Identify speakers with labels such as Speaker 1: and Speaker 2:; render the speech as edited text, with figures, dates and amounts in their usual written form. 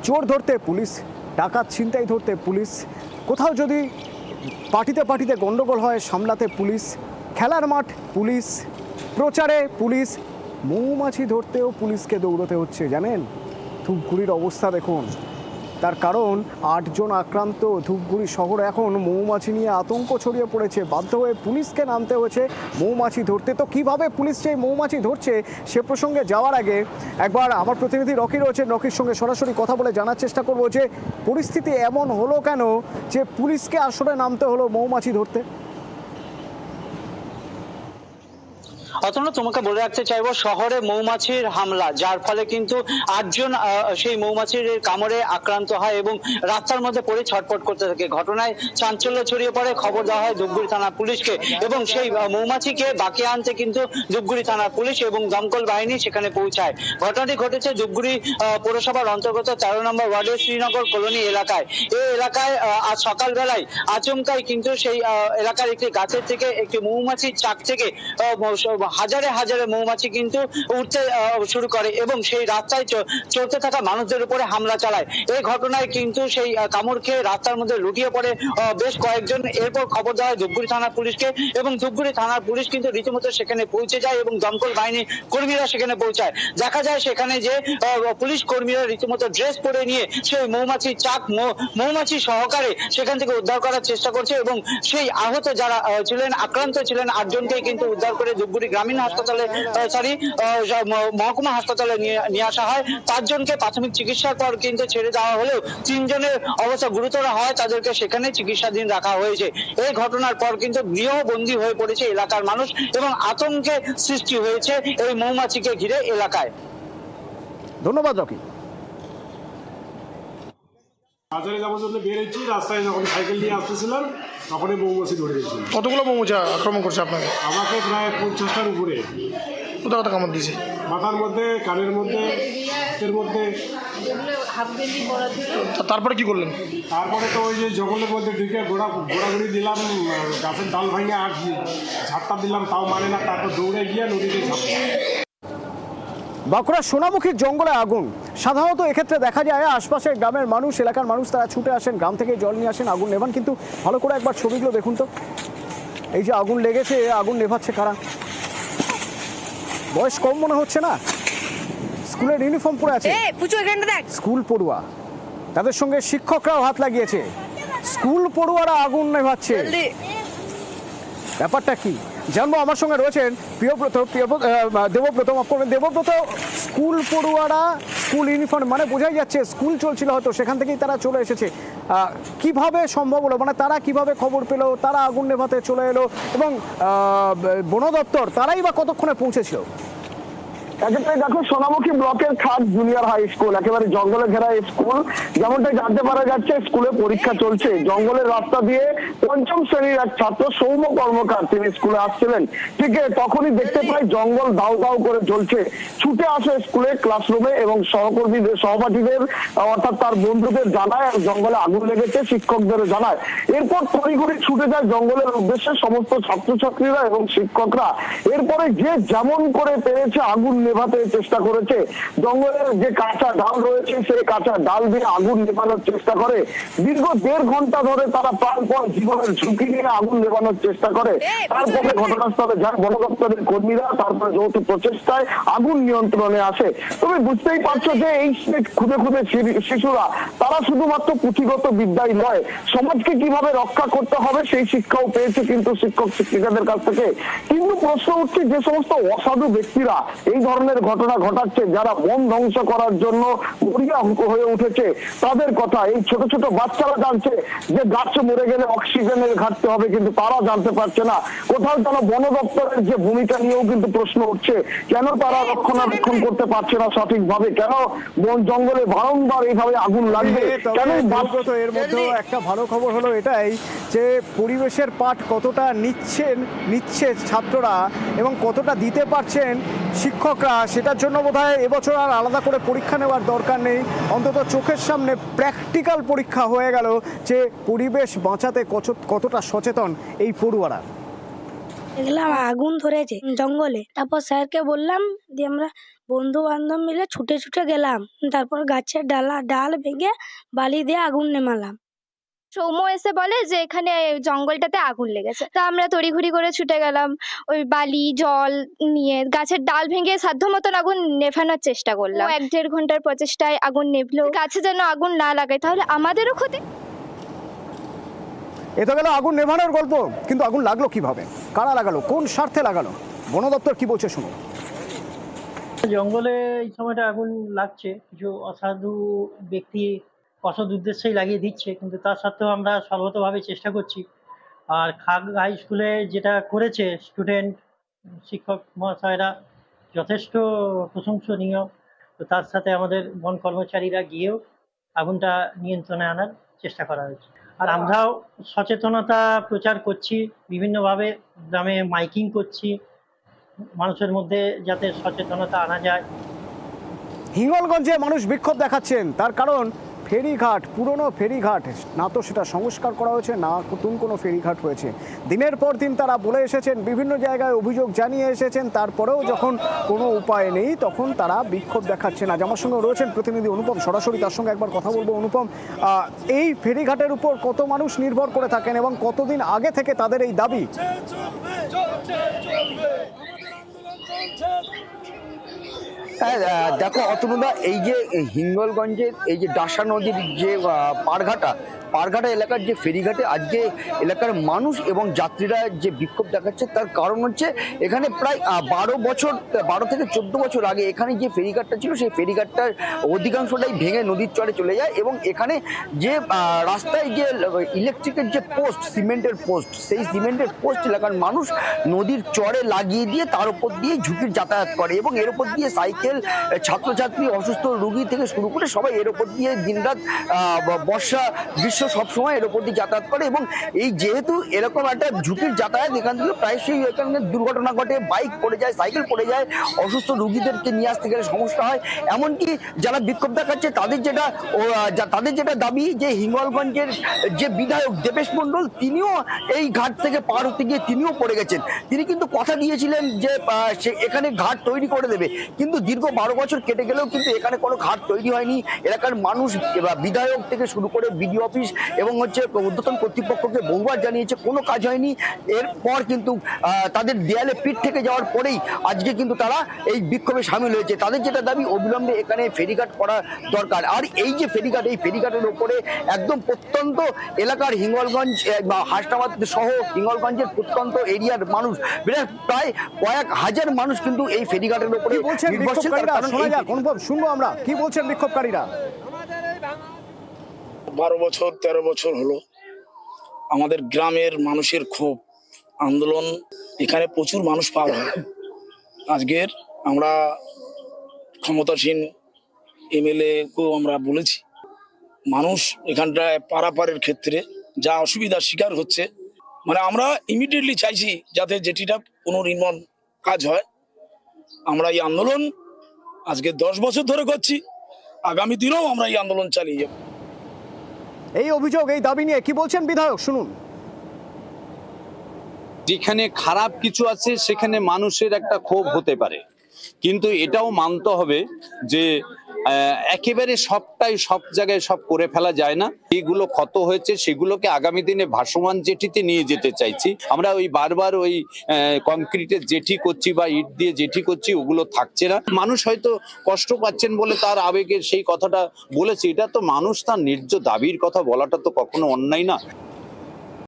Speaker 1: চোর ধরতে পুলিশ, ডাকাত ছিনতাই ধরতে পুলিশ, কোথাও যদি পার্টিতে পার্টিতে গন্ডগোল হয় সামলাতে পুলিশ, খেলার মাঠ পুলিশ, প্রচারে পুলিশ, মৌমাছি ধরতেও পুলিশকে দৌড়তে হচ্ছে। জানেন ধূপগুড়ির অবস্থা দেখুন, তার কারণ 8 জন আক্রান্ত। ধূপগুড়ি শহরে এখন মৌমাছি নিয়ে আতঙ্ক ছড়িয়ে পড়েছে, বাধ্য হয়ে পুলিশকে নামতে হয়েছে মৌমাছি ধরতে। তো কিভাবে পুলিশ সেই মৌমাছি ধরছে সে প্রসঙ্গে যাওয়ার আগে একবার আমার প্রতিনিধি রকি রয়েছে, রকির সঙ্গে সরাসরি কথা বলে জানার চেষ্টা করবো যে পরিস্থিতি এমন হলো কেন যে পুলিশকে আসলে নামতে হলো মৌমাছি ধরতে।
Speaker 2: অতনু, তোমাকে বলে রাখতে চাইবো, শহরে মৌমাছির হামলা, যার ফলে কিন্তু 8 জন সেই মৌমাছির কামড়ে আক্রান্ত হয় এবং রাস্তার মধ্যে পড়ে ছটফট করতে থাকে। ঘটনায় চাঞ্চল্য ছড়িয়ে পড়ে, খবর দেওয়া হয় ধূপগুড়ি থানা পুলিশকে এবং সেই মৌমাছিকে বাঁকিয়ে আনতে কিন্তু ধূপগুড়ি থানা পুলিশ এবং দমকল বাহিনী সেখানে পৌঁছায়। ঘটনাটি ঘটেছে ধূপগুড়ি পৌরসভার অন্তর্গত 13 নম্বর ওয়ার্ডের শ্রীনগর কলোনি এলাকায়। এই এলাকায় আজ সকালবেলায় আচমকাই কিন্তু সেই এলাকার একটি গাছের থেকে একটি মৌমাছির চাক থেকে হাজারে হাজারে মৌমাছি কিন্তু উঠতে শুরু করে এবং সেই রাস্তায় চলতে থাকা মানুষদের উপরে হামলা চালায়। এই ঘটনায় কিন্তু সেই কামড় খেয়ে রাস্তার মধ্যে লুটিয়ে পড়ে বেশ কয়েকজন। এরপর খবর দেওয়া হয় ধূপগুড়ি থানার পুলিশকে এবং ধূপগুড়ি থানার পুলিশ কিন্তু রীতিমতো সেখানে পৌঁছে যায় এবং দমকল বাহিনী কর্মীরা সেখানে পৌঁছায়। দেখা যায় সেখানে যে পুলিশ কর্মীরা রীতিমতো ড্রেস পরে নিয়ে সেই মৌমাছি চাক মৌমাছি সহকারে সেখান থেকে উদ্ধার করার চেষ্টা করছে এবং সেই আহত যারা ছিলেন, আক্রান্ত ছিলেন 8 জনকেই কিন্তু উদ্ধার করে ধূপগুড়ি গ্রামীণ হাসপাতালে মহকুমা হাসপাতালে নিয়ে আসা হয়। 5 জনকে প্রাথমিক চিকিৎসার পর কিন্তু ছেড়ে দেওয়া হলেও 3 জনের অবস্থা গুরুতর হয়, তাদেরকে সেখানে চিকিৎসাধীন রাখা হয়েছে। এই ঘটনার পর কিন্তু গৃহবন্দী হয়ে পড়েছে এলাকার মানুষ এবং আতঙ্কে সৃষ্টি হয়েছে এই মৌমাছিকে ঘিরে এলাকায়।
Speaker 1: ধন্যবাদ রকি।
Speaker 3: বাজারে যাওয়ার জন্য বেরিয়েছি, রাস্তায় যখন সাইকেল নিয়ে আসতেছিলাম তখনই মৌমাছি ধরে গেছিল।
Speaker 4: কতগুলো মৌমাছি আক্রমণ করছে আপনাকে?
Speaker 3: আমাকে প্রায় 50টার উপরে।
Speaker 4: কোথাও কোথাও কামড় দিয়েছে?
Speaker 3: মাথার মধ্যে, কানের মধ্যে, হাতের মধ্যে।
Speaker 4: তারপরে কি করলেন?
Speaker 3: তারপরে তো ওই যে জঙ্গলের মধ্যে ঢুকে ঘোরাঘুরি দিলাম, গাছের ডাল ভাঙে আর ঝাপটা দিলাম, তাও মানে না। তারপর দৌড়ে গিয়ে নদীতে ঝাপটা।
Speaker 1: বাঁকুড়া সোনামুখীর জঙ্গলে আগুন। সাধারণত এক্ষেত্রে দেখা যায় আশপাশের গ্রামের মানুষ, এলাকার মানুষ তারা ছুটে আসেন, গ্রাম থেকে জল নিয়ে আসেন, আগুন নেভান। কিন্তু ভালো করে একবার ছবিগুলো দেখুন তো, এই যে আগুন লেগেছে, আগুন নেভাচ্ছে কারা? বয়স কম মনে হচ্ছে না? স্কুলের ইউনিফর্ম পরে আছে, স্কুল পড়ুয়া। তাদের সঙ্গে শিক্ষকরাও হাত লাগিয়েছে। স্কুল পড়ুয়ারা আগুন নেভাচ্ছে, ব্যাপারটা কি জানবো। আমার সঙ্গে রয়েছেন দেবব্রত। দেবব্রত, স্কুল পড়ুয়ারা স্কুল ইউনিফর্ম, মানে বোঝাই যাচ্ছে স্কুল চলছিল হয়তো, সেখান থেকেই তারা চলে এসেছে। কিভাবে সম্ভব হলো, মানে তারা কিভাবে খবর পেলো, তারা আগুন নেভাতে চলে এলো এবং বন দপ্তর তারাই বা কতক্ষণে পৌঁছেছিল?
Speaker 5: একেবারে দেখো, সোনামুখী ব্লকের খাট জুনিয়র হাই স্কুল, একেবারে জঙ্গলে ঘেরা স্কুল। যেমনটা জানতে পারা যাচ্ছে, স্কুলে পরীক্ষা চলছে। জঙ্গলের রাস্তা দিয়ে 5ম শ্রেণীর এক ছাত্র সৌম্য কর্মকার তিনি স্কুলে আসছিলেন। ঠিক তখনই দেখতে পাই জঙ্গল দাউ দাউ করে জ্বলছে। ছুটে আসে স্কুলে ক্লাসরুমে এবং সহকর্মীদের, সহপাঠীদের অর্থাৎ তার বন্ধুদের জানায় আর জঙ্গলে আগুন লেগেছে, শিক্ষকদের জানায়। এরপর তড়িঘড়ি ছুটে যায় জঙ্গলের উদ্দেশ্যে সমস্ত ছাত্রছাত্রীরা এবং শিক্ষকরা। এরপরে যে যেমন করে পেরেছে আগুন নেভাতে চেষ্টা করেছে। জঙ্গলের যে কাঁচা ডাল রয়েছে সেই কাঁচা ডাল দিয়ে আগুন নেভানোর চেষ্টা করে। দীর্ঘ 1.5 ঘন্টা ধরে তারা প্রাণপণ জীবনের ঝুঁকি নিয়ে আগুন নেভানোর চেষ্টা করে। তারপরে ঘটনাস্থলে যান বন দপ্তরের কর্মীরা, তারপরে যৌথ প্রচেষ্টায় আগুন নিয়ন্ত্রণে আসে। তুমি বুঝতেই পারছো যে এই খুদে খুদে শিশুরা, তারা শুধুমাত্র পুঁথিগত বিদ্যাই নয়, সমাজকে কিভাবে রক্ষা করতে হবে সেই শিক্ষাও পেয়েছে কিন্তু শিক্ষক শিক্ষিকাদের কাছ থেকে। কিন্তু প্রশ্ন উঠছে, যে সমস্ত অসাধু ব্যক্তিরা এই ধরনের ঘটনা ঘটাচ্ছে, যারা বন ধ্বংস করার জন্য মরিয়া হয়ে উঠেছে, তাদের কথা। এই ছোট ছোট বাচ্চারা জানছে যে গাছ মরে গেলে অক্সিজেনের ঘাটতি হবে, কিন্তু তারা জানতে পারছে না। কোথাও যেন বন দপ্তরের যে ভূমিকা নিয়েও কিন্তু প্রশ্ন উঠছে, কেন তারা রক্ষণাবেক্ষণ করতে পারছে না সঠিকভাবে, কেন বন জঙ্গলে বারংবার এইভাবে আগুন লাগবে, কেন?
Speaker 1: এর মধ্যে একটা ভালো খবর হলো এটাই যে পরিবেশের পাঠ কতটা নিচ্ছে ছাত্ররা এবং কতটা দিতে পারছেন শিক্ষকরা, সেটার জন্য বোধহয় এবছর আর আলাদা করে পরীক্ষা নেওয়ার দরকার নেই। অন্তত চোখের সামনে প্র্যাকটিক্যাল পরীক্ষা হয়ে গেল যে পরিবেশ বাঁচাতে কতটা সচেতন এই পড়ুয়ারা।
Speaker 6: দেখলাম আগুন ধরেছে জঙ্গলে, তারপর স্যারকে বললাম, দিয়ে আমরা বন্ধু বান্ধব মিলে ছুটে ছুটে গেলাম, তারপর গাছের ডাল ভেঙে বালি দিয়ে আগুন নেমালাম।
Speaker 7: সৌম্য এসে বলে যে এখানে জঙ্গলটাতে আগুন লেগেছে, তা আমরা তড়িঘড়ি করে ছুটে গেলাম, ওই বালি জল নিয়ে গাছের ডাল ভেঙে সাধ্য মতন আগুন নেভানোর চেষ্টা করলাম। 1-1.5 ঘন্টার প্রচেষ্টায় আগুন নেভলো। গাছে যেন আগুন না লাগায়, তাহলে আমাদেরও ক্ষতি।
Speaker 1: এ তো গেল আগুন নেভানোর গল্প, কিন্তু আগুন লাগলো কিভাবে, কারা লাগালো, কোন স্বার্থে লাগালো, বন দপ্তর কি বলছে শুনুন।
Speaker 8: জঙ্গলে এই সময়টা আগুন লাগছে, কিছু অসাধু ব্যক্তি অসৎ উদ্দেশ্যেই লাগিয়ে দিচ্ছে, কিন্তু তার সত্ত্বেও আমরা সর্বতভাবে চেষ্টা করছি। আর খাগ হাই স্কুলে যেটা করেছে স্টুডেন্ট শিক্ষক মহাশয়রা যথেষ্ট প্রশংসনীয়। তো তার সাথে আমাদের বন কর্মচারীরা গিয়েও আগুনটা নিয়ন্ত্রণে আনার চেষ্টা করা হয়েছে। আর আমরাও সচেতনতা প্রচার করছি, বিভিন্নভাবে গ্রামে মাইকিং করছি, মানুষের মধ্যে যাতে সচেতনতা আনা যায়।
Speaker 1: হিঙ্গলগঞ্জে মানুষ বিক্ষোভ দেখাচ্ছেন, তার কারণ ফেরিঘাট, পুরনো ফেরিঘাট, না তো সেটা সংস্কার করা হয়েছে, না নতুন কোনো ফেরিঘাট হয়েছে। দিনের পর দিন তারা বলে এসেছেন, বিভিন্ন জায়গায় অভিযোগ জানিয়ে এসেছেন, তারপরেও যখন কোনো উপায় নেই তখন তারা বিক্ষোভ দেখাচ্ছেন। আজ আমার সঙ্গে রয়েছেন প্রতিনিধি অনুপম, সরাসরি তার সঙ্গে একবার কথা বলবো। অনুপম, এই ফেরিঘাটের উপর কত মানুষ নির্ভর করে থাকেন এবং কতদিন আগে থেকে তাদের এই দাবি?
Speaker 9: দেখো অতনুদা, এই যে হিঙ্গলগঞ্জের এই যে ডাসা নদীর যে পারঘাটা এলাকার যে ফেরিঘাটে আজকে এলাকার মানুষ এবং যাত্রীরা যে বিক্ষোভ দেখাচ্ছে, তার কারণ হচ্ছে এখানে প্রায় 12 থেকে 14 বছর আগে এখানে যে ফেরিঘাটটা ছিল, সেই ফেরিঘাটটার অধিকাংশটাই ভেঙে নদীর চরে চলে যায় এবং এখানে যে রাস্তায় যে ইলেকট্রিকের যে পোস্ট, সিমেন্টের পোস্ট, সেই সিমেন্টের পোস্ট এলাকার মানুষ নদীর চরে লাগিয়ে দিয়ে তার উপর দিয়ে ঝুঁকির যাতায়াত করে এবং এর উপর দিয়ে সাইকেল, ছাত্রছাত্রী, অসুস্থ রোগী থেকে শুরু করে সবাই এর উপর দিয়ে দিনরাত বর্ষা গ্রীষ্ম সবসময় এর উপর দিয়ে যাতায়াত করে। এবং এই যেহেতু এরকম একটা ঝুঁকির যাতায়াত, এখান থেকে প্রায়শই এখানে দুর্ঘটনা ঘটে, বাইক পড়ে যায়, সাইকেল পড়ে যায়, অসুস্থ রোগীদেরকে নিয়ে আসতে গেলে সমস্যা হয়। এমনকি যারা বিক্ষোভ দেখাচ্ছে তাদের যেটা দাবি যে হিঙ্গলগঞ্জের যে বিধায়ক দেবেশ মণ্ডল, তিনিও এই ঘাট থেকে পার হতে গিয়ে তিনিও পড়ে গেছেন। তিনি কিন্তু কথা দিয়েছিলেন যে এখানে ঘাট তৈরি করে দেবে, কিন্তু দীর্ঘ 12 বছর কেটে গেলেও কিন্তু এখানে কোনো ঘাট তৈরি হয়নি। এলাকার মানুষ, বিধায়ক থেকে শুরু করে বিডিও অফিস এবং ঊর্ধ্বতন কর্তৃপক্ষকে বহুবার জানিয়েছে, কোনো কাজ হয়নি। এরপর কিন্তু তাদের দেয়ালে পিঠ থেকে যাওয়ার পরেই আজকে কিন্তু তারা এই বিক্ষোভে সামিল হয়েছে। তাদের যেটা দাবি, অবিলম্বে এখানে ফেরিঘাট করা দরকার। আর এই যে ফেরিঘাট, এই ফেরিঘাটের উপরে একদম প্রত্যন্ত এলাকার হিঙ্গলগঞ্জ বা হাসনাবাদ সহ হিঙ্গলগঞ্জের প্রত্যন্ত এরিয়ার মানুষ, প্রায় কয়েক হাজার মানুষ কিন্তু এই ফেরিঘাটের উপরে নির্ভরশীল।
Speaker 1: শুনবো আমরা কি বলছেন বিক্ষোভকারীরা।
Speaker 10: 12 বছর 13 বছর হলো আমাদের গ্রামের মানুষের ক্ষোভ আন্দোলন, এখানে প্রচুর মানুষ পার হয়। আজকের আমরা ক্ষমতাসীন এমএলএ কেও আমরা বলেছি, মানুষ এখানটায় পারাপারের ক্ষেত্রে যা অসুবিধার শিকার হচ্ছে, মানে আমরা ইমিডিয়েটলি চাইছি যাতে যেটিটা পুনর্নির্মাণ কাজ হয়। আমরা এই আন্দোলন আজকে 10 বছর ধরে করছি, আগামী দিনেও আমরা এই আন্দোলন চালিয়ে যাব।
Speaker 1: এই অভিযোগ, এই দাবি নিয়ে কি বলছেন বিধায়ক, শুনুন।
Speaker 11: যেখানে খারাপ কিছু আছে সেখানে মানুষের একটা ক্ষোভ হতে পারে, কিন্তু এটাও মানতে হবে যে একেবারে সবটাই সব জায়গায় সব করে ফেলা যায় না। এগুলো ক্ষত হয়েছে, সেগুলোকে আগামী দিনে ভাসমান জেটিতে নিয়ে যেতে চাইছি আমরা। ওই বারবার ওই কংক্রিটের জেটি করছি বা ইট দিয়ে জেটি করছি, ওগুলো থাকছে না। মানুষ হয়তো কষ্ট পাচ্ছেন বলে তার আবেগের সেই কথাটা বলেছে, এটা তো মানুষ তার ন্যায্য দাবির কথা বলাটা তো কখনো অন্যায় না।